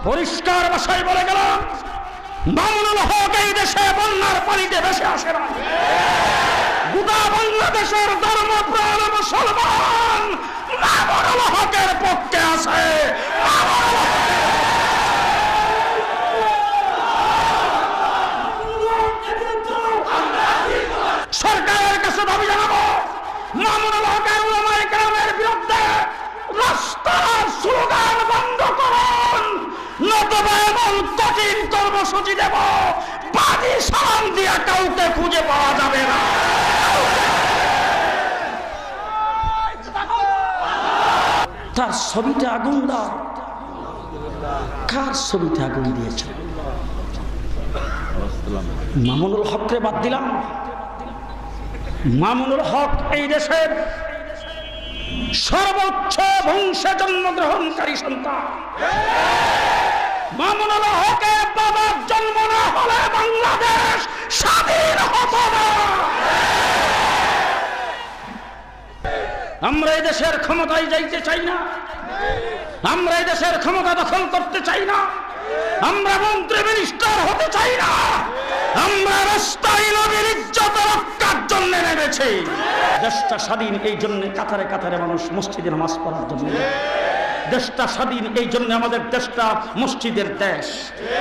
পরিষ্কার ভাষায় বলে গেলাম, মামুনুল হক এই দেশে বন্যার পানিতে ভেসে আসে না। গোটা বাংলাদেশের ধর্মপ্রাণ মুসলমান মামুনুল হকের পক্ষে আছে। সরকারের কাছে দাবি জানাবো, মামুনুল হকের উলামায়ে কেরামের বিরুদ্ধে রাস্তার স্লোগান বন্ধ করুন, নতুবা এমন কঠিন কর্মসূচি দেব বাদী সালাম দিয়ে কাউকে খুঁজে পাওয়া যাবে না। তার ছবিতে আগুন দাও। কার ছবিতে আগুন দিয়েছে? মামুনুল হককে বাদ দিলাম। মামুনুল হক এই দেশের সর্বোচ্চ বংশে জন্মগ্রহণকারী সন্তান। মামুনুল হকের বাবার জন্ম না হলে বাংলাদেশ স্বাধীন হতো না। আমরা এই দেশের ক্ষমতায় যাইতে চাই না, আমরা এই দেশের ক্ষমতা দখল করতে চাই না, আমরা মন্ত্রী মিনিস্টার হতে চাই না। আমরা রাস্তায় নবীর ইজ্জত রক্ষার জন্য নেমেছি। দেশটা স্বাধীন এই জন্য কাতারে কাতারে মানুষ মসজিদে নামাজ পড়ার জন্য। দেশটা স্বাধীন এই জন্য আমাদের দেশটা মসজিদের দেশ,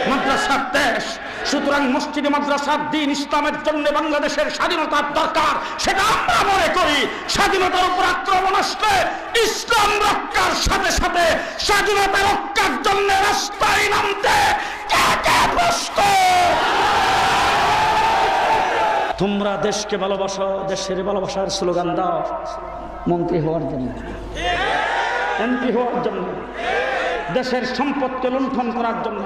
মাদ্রাসার দেশ। সুতরাং মসজিদে মাদ্রাসার দিন ইসলামের জন্য বাংলাদেশের স্বাধীনতার দরকার, সেটা আমরা মনে করি। স্বাধীনতার উপর আক্রমণ আসলে ইসলাম রক্ষার সাথে সাথে স্বাধীনতা রক্ষার জন্য রাস্তায় নামতে কে কে প্রস্তুত? তোমরা দেশকে ভালোবাসো, দেশের ভালোবাসার স্লোগান দাও মন্ত্রী হওয়ার জন্য, এমপি হওয়ার জন্য, দেশের সম্পদকে লুণ্ঠন করার জন্য,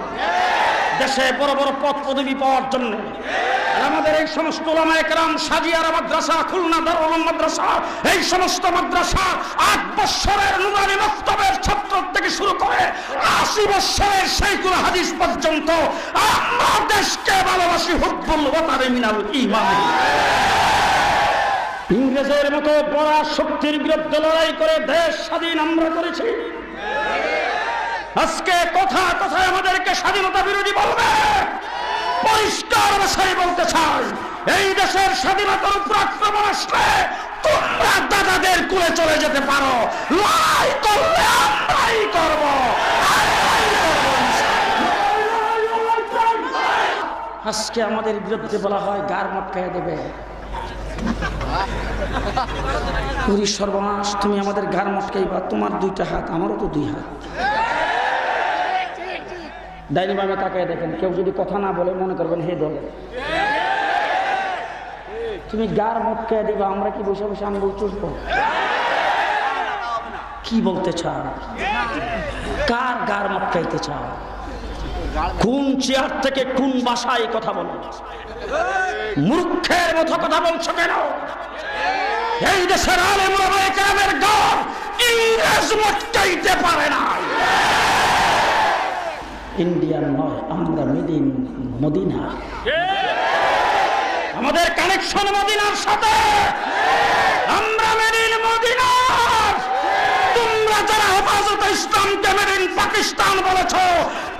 দেশে বড় বড় পদ পদবি পাওয়ার জন্য। আমাদের এই সমস্ত উলামায়ে কেরাম, সাজিয়ারা মাদ্রাসা, খুলনা দারুল উলুম মাদ্রাসা, এই সমস্ত মাদ্রাসা 8 বছরের নুরানি মক্তবের ছাত্র থেকে শুরু করে 80 বছরের শাইখুল হাদিস পর্যন্ত আমরা দেশকে ভালোবাসি। হুব্বুল ওয়াতানি মিনাল ঈমান। ইংরেজের মতো বড় শক্তির বিরুদ্ধে লড়াই করে দেশ স্বাধীন আমরা করেছি। আজকে কথা কথায় আমাদেরকে স্বাধীনতা বিরোধী বলবে। পরিষ্কার ভাষায় বলতে চাই, এই দেশের স্বাধীনতার উপর আক্রমণ আসলে তোমরা দাদাদের কুলে চলে যেতে পারো, লড়াই করলে আমরাই করব। আজকে আমাদের বিরুদ্ধে বলা হয় গার মটকায় দেবে। পুরী সর্বনাশ, তুমি আমাদের গার মটকাইবা, তোমার 2টা হাত, আমারও তো 2 হাত। ডাইনি বামে তাকায় দেখেন, কেউ যদি কথা না বলে মনে করবেন হে দলে। তুমি গার মটকায় দিবা, আমরা কি বসে বসে আঙ্গুল চুষবো? কি বলতে চাও? কার গার মটকাইতে চাও? কোন চেয়ার থেকে কোন ভাষায় কথা বলো? মূর্খের মতো কথা বলছো কেন? এই দেশের আলেম ওলামায়ে কেরামের গার ইংরেজ মটকাইতে পারে না। ইন্ডিয়ান নয়, আমরা মেড ইন মদিনা। আমাদের কানেকশন মদিনার সাথে, আমরা মেড ইন মদিনা। তোমরা যারা হেফাজতে ইসলামকে মেড ইন পাকিস্তান বলেছো,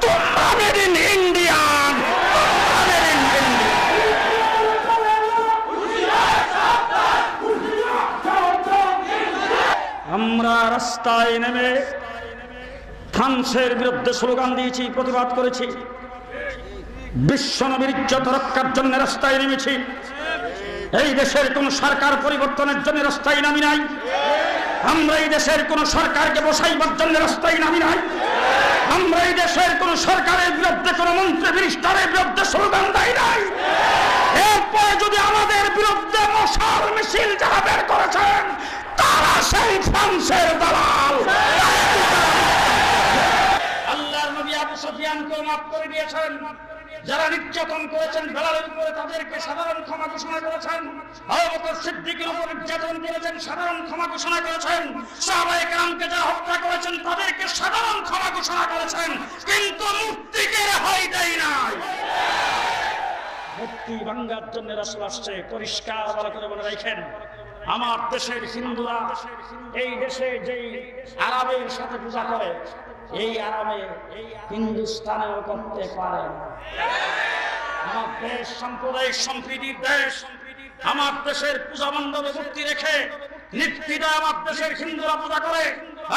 তোমরা মেড ইন ইন্ডিয়ান। আমরা রাস্তায় নেমে ফ্রান্সের বিরুদ্ধে স্লোগান দিয়েছি, প্রতিবাদ করেছি। বিশ্বনবীর ইজ্জত রক্ষার জন্য রাস্তায় নেমেছি। এই দেশের কোন সরকার পরিবর্তনের জন্য রাস্তায় নামি নাই। আমরা এই দেশের কোন সরকারকে বসাইবার জন্য রাস্তায় নামি নাই। আমরা এই দেশের কোন সরকারের বিরুদ্ধে কোন মন্ত্রী মিনিস্টারের বিরুদ্ধে স্লোগান দেয় নাই। এরপরে যদি আমাদের বিরুদ্ধে মশাল মিছিল যারা বের করেছেন, তারা সেই ফ্রান্সের দালাল। আল্লাহর নবী আবু সুফিয়ানকে মাফ করে দিয়েছেন। যারা নির্যাতন করেছেন বেলালের উপরে, তাদেরকে সাধারণ ক্ষমা ঘোষণা করেছেন। আবু বকর সিদ্দিকের উপর নির্যাতন করেছেন, সাধারণ ক্ষমা ঘোষণা করেছেন। সাহাবায়ে কেরামকে যারা হত্যা করেছেন, তাদেরকে সাধারণ ক্ষমা ঘোষণা করেছেন। কিন্তু মুফতিকে রেহাই দেয় নাই। মুফতি ভাঙ্গার জন্য রাসূল আসছে। পরিষ্কার ভালো করে বলে রাখেন, আমার দেশের হিন্দুরা এই দেশে যেই আরবের সাথে পূজা করে, এই আরামে হিন্দুস্তানেও করতে পারেন। আমার দেশ সাম্প্রদায়িক সম্প্রীতির দেশ, আমার দেশের পূজা মণ্ডপে মূর্তি রেখে নির্দ্বিধায় আমার দেশের হিন্দুরা পূজা করে।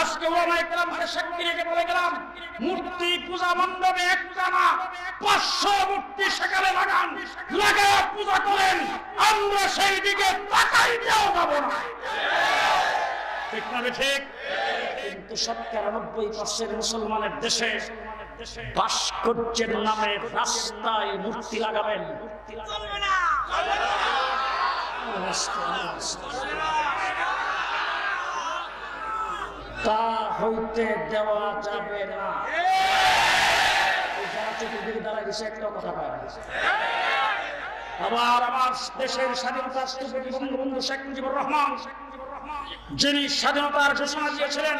আজকে ওলামায়ে কেরামকে সাক্ষী রেখে বলে গেলাম, মূর্তি পূজা মণ্ডপে একটা না 500 মূর্তি সেখানে লাগান, লাগায় পূজা করেন, আমরা সেই দিকে তাকাই দিয়েও যাব না। ঠিক না ঠিক? কিন্তু 97% মুসলমানের দেশে ভাস্কর্যের নামে রাস্তায় মূর্তি লাগাবেন, তা হইতে দেওয়া যাবে না। আবার আমার দেশের স্বাধীনতার স্থপতি বঙ্গবন্ধু শেখ মুজিবুর রহমান, যিনি স্বাধীনতার ঘোষণা দিয়েছিলেন,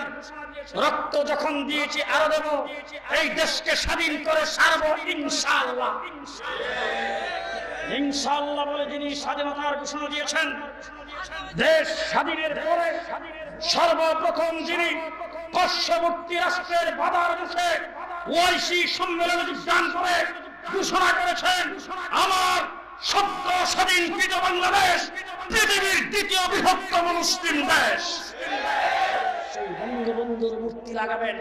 রক্ত যখন দিয়েছি আরো দেব, এই দেশকে স্বাধীন করে সারব ইনশাআল্লাহ। ইনশাআল্লাহ বলে যিনি স্বাধীনতার ঘোষণা দিয়েছেন, দেশ স্বাধীনের পরে সর্বপ্রথম যিনি পার্শ্ববর্তী রাষ্ট্রের বাধার মুখে ওআইসি সম্মেলনে যোগদান করে ঘোষণা করেছেন, আমার সদ্য স্বাধীনকৃত বাংলাদেশ পৃথিবীর দ্বিতীয় বৃহত্তম মুসলিম দেশ। সেই বঙ্গবন্ধুর মূর্তি লাগাবেন,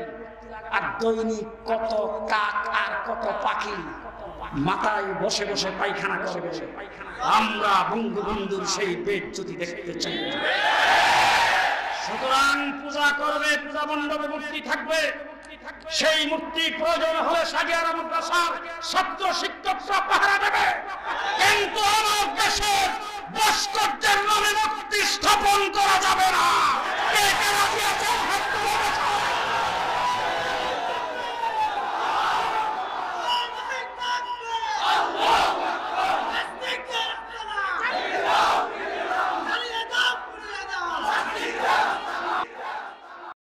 আর দৈনিক কত কাক আর কত পাখি মাথায় বসে বসে পায়খানা করবে। আমরা বঙ্গবন্ধুর সেই বেজ্জতি দেখতে চাই। সুতরাং পূজা করবে, পূজা মণ্ডপে মূর্তি থাকবে, সেই মূর্তি প্রয়োজন হলে সাজিয়ারা মাদ্রাসার ছাত্র শিক্ষকরা পাহারা দেবে, কিন্তু আমার দেশের ভাস্কর্যের নামে মূর্তি স্থাপন করা যাবে না। কে কে রাজি আছেন?